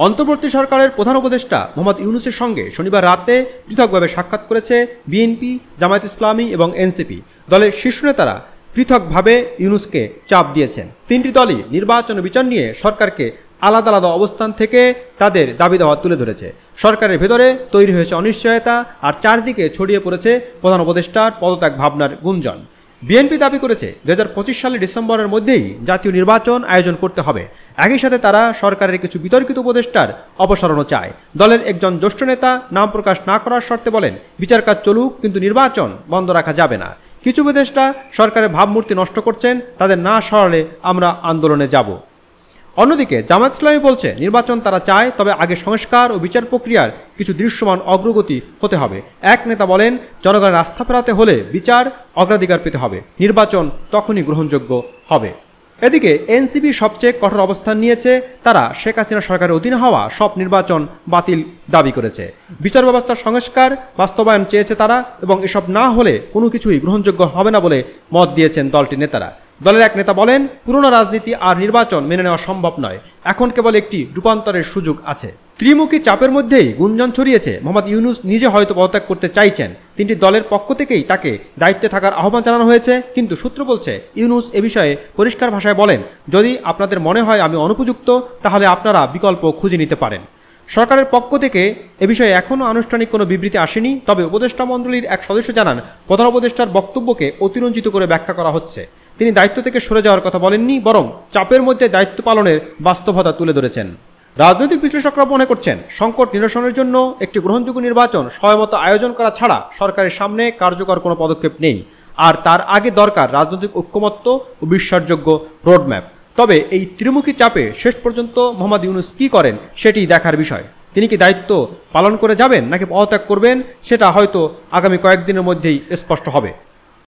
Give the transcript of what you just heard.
অন্তর্বর্তী সরকারের প্রধান উপদেষ্টা মোহাম্মদ ইউনূসের সঙ্গে শনিবার রাতে পৃথকভাবে সাক্ষাৎ করেছে বিএনপি, জামায়াত ইসলামী এবং এনসিপি। দলের শীর্ষ নেতারা পৃথকভাবে ইউনূসকে চাপ দিয়েছেন। তিনটি দলই নির্বাচন বিচার নিয়ে সরকারকে আলাদা আলাদা অবস্থান থেকে তাদের দাবি দাওয়া তুলে ধরেছে। সরকারের ভেতরে তৈরি হয়েছে অনিশ্চয়তা, আর চারদিকে ছড়িয়ে পড়েছে প্রধান উপদেষ্টার পদত্যাগ ভাবনার গুঞ্জন। বিএনপি দাবি করেছে 2025 সালের ডিসেম্বরের মধ্যেই জাতীয় নির্বাচন আয়োজন করতে হবে। একই সাথে তারা সরকারের কিছু বিতর্কিত উপদেষ্টার অপসারণও চায়। দলের একজন জ্যেষ্ঠ নেতা নাম প্রকাশ না করার শর্তে বলেন, বিচার কাজ চলুক, কিন্তু নির্বাচন বন্ধ রাখা যাবে না। কিছু উপদেষ্টা সরকারের ভাবমূর্তি নষ্ট করছেন, তাদের না সরালে আমরা আন্দোলনে যাব। অন্যদিকে জামায়াত ইসলামী বলছে নির্বাচন তারা চায়, তবে আগে সংস্কার ও বিচার প্রক্রিয়ার কিছু দৃশ্যমান অগ্রগতি হতে হবে। এক নেতা বলেন, জনগণের আস্থা ফেরাতে হলে বিচার অগ্রাধিকার পেতে হবে, নির্বাচন তখনই গ্রহণযোগ্য হবে। এদিকে এনসিপি সবচেয়ে কঠোর অবস্থান নিয়েছে। তারা শেখ হাসিনা সরকারের অধীনে হওয়া সব নির্বাচন বাতিল দাবি করেছে। বিচার ব্যবস্থার সংস্কার বাস্তবায়ন চেয়েছে তারা, এবং এসব না হলে কোনো কিছুই গ্রহণযোগ্য হবে না বলে মত দিয়েছেন দলটির নেতারা। দলের এক নেতা বলেন, পুরনো রাজনীতি আর নির্বাচন মেনে নেওয়া সম্ভব নয়, এখন কেবল একটি রূপান্তরের সুযোগ আছে। ত্রিমুখী চাপের মধ্যেই গুঞ্জন ছড়িয়েছে মোহাম্মদ ইউনূস নিজে হয়তো পদত্যাগ করতে চাইছেন। তিনটি দলের পক্ষ থেকেই তাকে দায়িত্বে থাকার আহ্বান জানানো হয়েছে, কিন্তু সূত্র বলছে ইউনূস এ বিষয়ে পরিষ্কার ভাষায় বলেন, যদি আপনাদের মনে হয় আমি অনুপযুক্ত, তাহলে আপনারা বিকল্প খুঁজে নিতে পারেন। সরকারের পক্ষ থেকে এ বিষয়ে এখনও আনুষ্ঠানিক কোনো বিবৃতি আসেনি, তবে উপদেষ্টা মণ্ডলীর এক সদস্য জানান, প্রধান উপদেষ্টার বক্তব্যকে অতিরঞ্জিত করে ব্যাখ্যা করা হচ্ছে। তিনি দায়িত্ব থেকে সরে যাওয়ার কথা বলেননি, বরং চাপের মধ্যে দায়িত্ব পালনের বাস্তবতা তুলে ধরেছেন। রাজনৈতিক বিশ্লেষকরা মনে করছেন, সংকট নিরসনের জন্য একটি গ্রহণযোগ্য নির্বাচন সময়মতো আয়োজন করা ছাড়া সরকারের সামনে কার্যকর কোনো পদক্ষেপ নেই, আর তার আগে দরকার রাজনৈতিক ঐক্যমত্য ও বিশ্বাসযোগ্য রোডম্যাপ। তবে এই ত্রিমুখী চাপে শেষ পর্যন্ত মোহাম্মদ ইউনূস কী করেন সেটি দেখার বিষয়। তিনি কি দায়িত্ব পালন করে যাবেন নাকি পদত্যাগ করবেন, সেটা হয়তো আগামী কয়েকদিনের মধ্যেই স্পষ্ট হবে।